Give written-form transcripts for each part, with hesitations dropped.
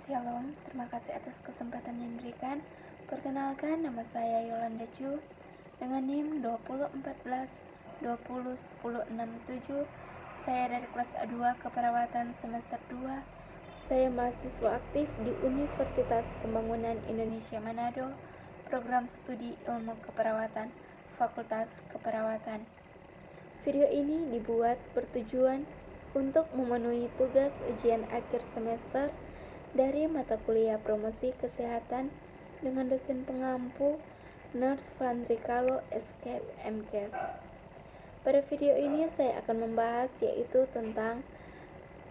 Shalom, terima kasih atas kesempatan yang diberikan. Perkenalkan, nama saya Yolanda Chu dengan NIM 2014 20 10 67. Saya dari kelas A2 Keperawatan semester 2. Saya mahasiswa aktif di Universitas Pembangunan Indonesia Manado, program studi ilmu keperawatan, Fakultas Keperawatan. Video ini dibuat bertujuan untuk memenuhi tugas ujian akhir semester dari mata kuliah promosi kesehatan dengan dosen pengampu Nurse Fandrikalo Escape MKes. Pada video ini saya akan membahas yaitu tentang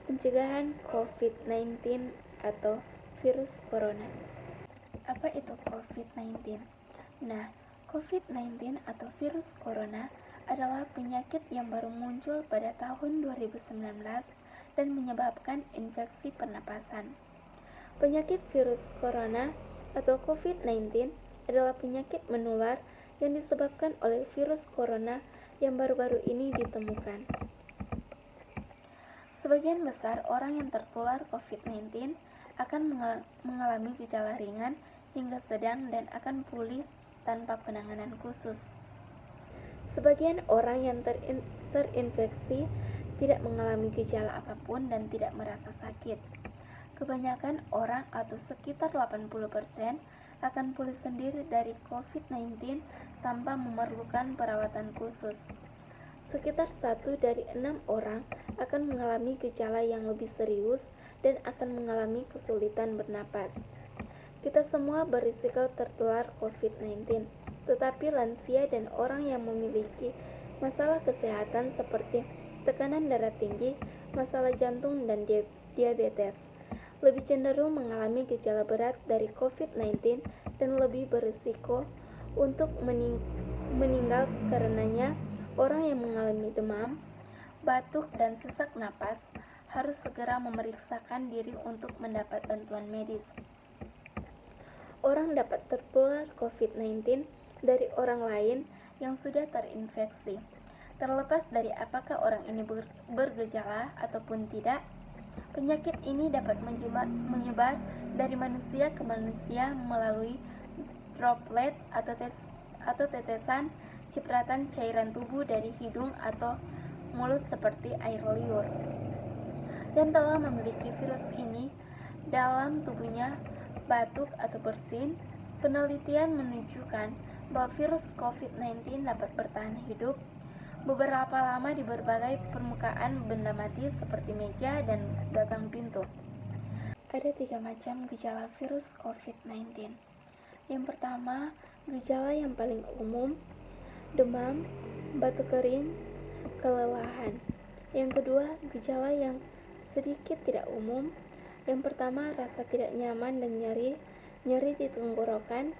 pencegahan COVID-19 atau virus corona. Apa itu COVID-19? Nah, COVID-19 atau virus corona adalah penyakit yang baru muncul pada tahun 2019 dan menyebabkan infeksi pernapasan. Penyakit virus corona atau COVID-19 adalah penyakit menular yang disebabkan oleh virus corona yang baru-baru ini ditemukan. Sebagian besar orang yang tertular COVID-19 akan mengalami gejala ringan hingga sedang dan akan pulih tanpa penanganan khusus. Sebagian orang yang terinfeksi tidak mengalami gejala apapun dan tidak merasa sakit. Kebanyakan orang atau sekitar 80% akan pulih sendiri dari COVID-19 tanpa memerlukan perawatan khusus. Sekitar 1 dari 6 orang akan mengalami gejala yang lebih serius dan akan mengalami kesulitan bernapas. Kita semua berisiko tertular COVID-19, tetapi lansia dan orang yang memiliki masalah kesehatan seperti tekanan darah tinggi, masalah jantung, dan diabetes lebih cenderung mengalami gejala berat dari COVID-19 dan lebih berisiko untuk meninggal karenanya. Orang yang mengalami demam, batuk, dan sesak napas harus segera memeriksakan diri untuk mendapat bantuan medis. Orang dapat tertular COVID-19 dari orang lain yang sudah terinfeksi. Terlepas dari apakah orang ini bergejala ataupun tidak, penyakit ini dapat menyebar dari manusia ke manusia melalui droplet atau tetesan cipratan cairan tubuh dari hidung atau mulut seperti air liur. Dan telah memiliki virus ini dalam tubuhnya batuk atau bersin, penelitian menunjukkan bahwa virus COVID-19 dapat bertahan hidup beberapa lama di berbagai permukaan benda mati seperti meja dan gagang pintu. Ada 3 macam gejala virus COVID-19. Yang pertama, gejala yang paling umum, demam, batuk kering, kelelahan. Yang kedua, gejala yang sedikit tidak umum. Yang pertama, rasa tidak nyaman dan nyeri di tenggorokan,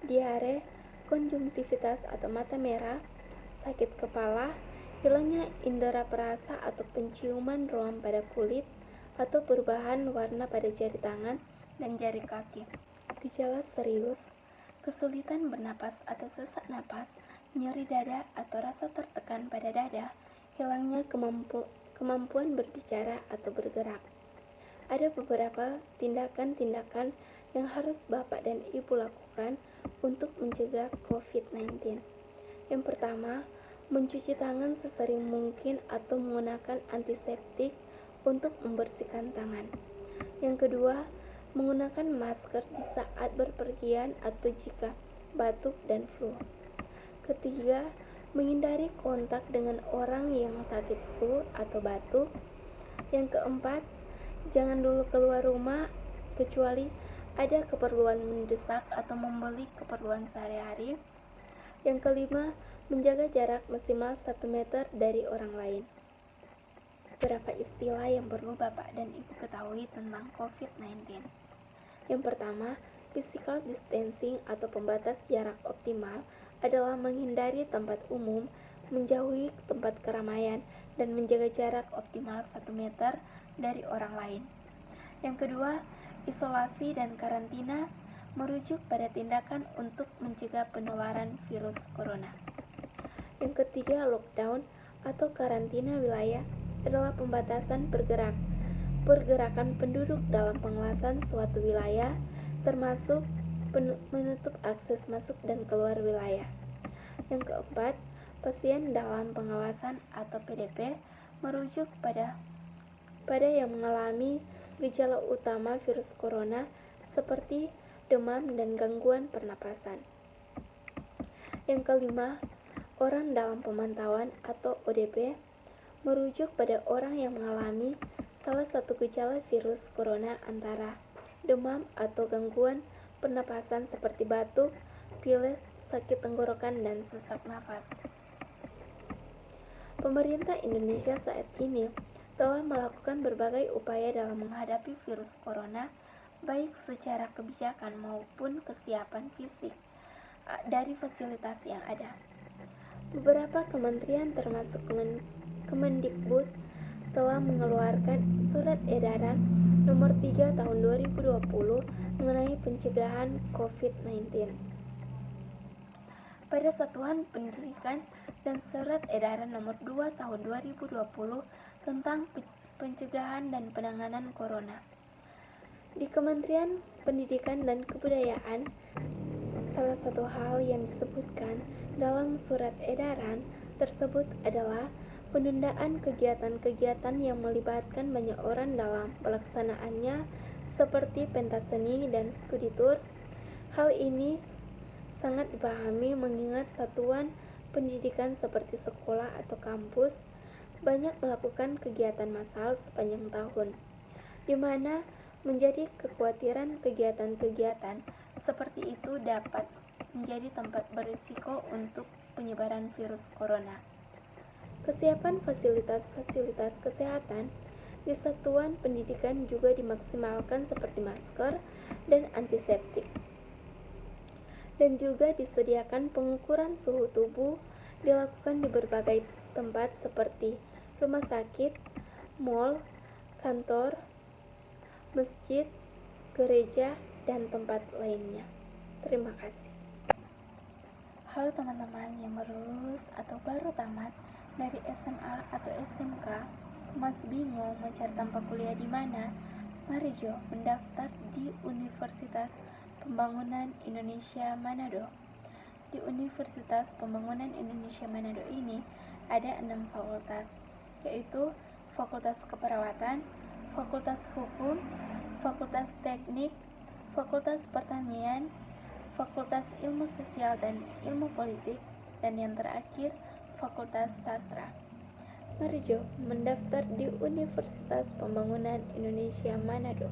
diare, konjungtivitas atau mata merah, sakit kepala, hilangnya indera perasa atau penciuman ruam pada kulit, atau perubahan warna pada jari tangan dan jari kaki. Gejala serius, kesulitan bernapas atau sesak napas, nyeri dada atau rasa tertekan pada dada, hilangnya kemampuan berbicara atau bergerak. Ada beberapa tindakan-tindakan yang harus Bapak dan Ibu lakukan untuk mencegah COVID-19. Yang pertama, mencuci tangan sesering mungkin atau menggunakan antiseptik untuk membersihkan tangan. Yang kedua, menggunakan masker di saat berpergian atau jika batuk dan flu. Ketiga, menghindari kontak dengan orang yang sakit flu atau batuk. Yang keempat, jangan dulu keluar rumah kecuali ada keperluan mendesak atau membeli keperluan sehari-hari. Yang kelima, menjaga jarak maksimal 1 meter dari orang lain. Beberapa istilah yang perlu Bapak dan Ibu ketahui tentang COVID-19. Yang pertama, physical distancing atau pembatas jarak optimal adalah menghindari tempat umum, menjauhi tempat keramaian, dan menjaga jarak optimal 1 meter dari orang lain. Yang kedua, isolasi dan karantina merujuk pada tindakan untuk mencegah penularan virus corona. Yang ketiga, lockdown atau karantina wilayah adalah pembatasan bergerak pergerakan penduduk dalam pengawasan suatu wilayah, termasuk menutup akses masuk dan keluar wilayah. Yang keempat, pasien dalam pengawasan atau PDP merujuk pada yang mengalami gejala utama virus corona seperti demam dan gangguan pernapasan. Yang kelima, orang dalam pemantauan atau ODP merujuk pada orang yang mengalami salah satu gejala virus corona antara demam atau gangguan pernapasan seperti batuk, pilek, sakit tenggorokan, dan sesak nafas. Pemerintah Indonesia saat ini telah melakukan berbagai upaya dalam menghadapi virus corona, baik secara kebijakan maupun kesiapan fisik dari fasilitas yang ada. Beberapa kementerian termasuk Kemendikbud telah mengeluarkan surat edaran nomor 3 tahun 2020 mengenai pencegahan COVID-19 pada satuan pendidikan dan surat edaran nomor 2 tahun 2020 tentang pencegahan dan penanganan corona. Di Kementerian Pendidikan dan Kebudayaan, salah satu hal yang disebutkan dalam surat edaran tersebut adalah penundaan kegiatan-kegiatan yang melibatkan banyak orang dalam pelaksanaannya seperti pentas seni dan studi tour. Hal ini sangat dipahami mengingat satuan pendidikan seperti sekolah atau kampus banyak melakukan kegiatan massal sepanjang tahun, di mana menjadi kekhawatiran kegiatan-kegiatan seperti itu dapat menjadi tempat berisiko untuk penyebaran virus corona. Kesiapan fasilitas-fasilitas kesehatan di satuan pendidikan juga dimaksimalkan seperti masker dan antiseptik. Dan juga disediakan pengukuran suhu tubuh dilakukan di berbagai tempat seperti rumah sakit, mal, kantor, masjid, gereja, dan tempat lainnya. Terima kasih. Halo teman-teman yang baru lulus atau baru tamat dari SMA atau SMK, masih bingung mencari tempat kuliah di mana? Mari Jo mendaftar di Universitas Pembangunan Indonesia Manado. Di Universitas Pembangunan Indonesia Manado ini ada 6 fakultas, yaitu Fakultas Keperawatan, Fakultas Hukum, Fakultas Teknik, Fakultas Pertanian, Fakultas Ilmu Sosial dan Ilmu Politik, dan yang terakhir Fakultas Sastra. Mari Jo mendaftar di Universitas Pembangunan Indonesia Manado.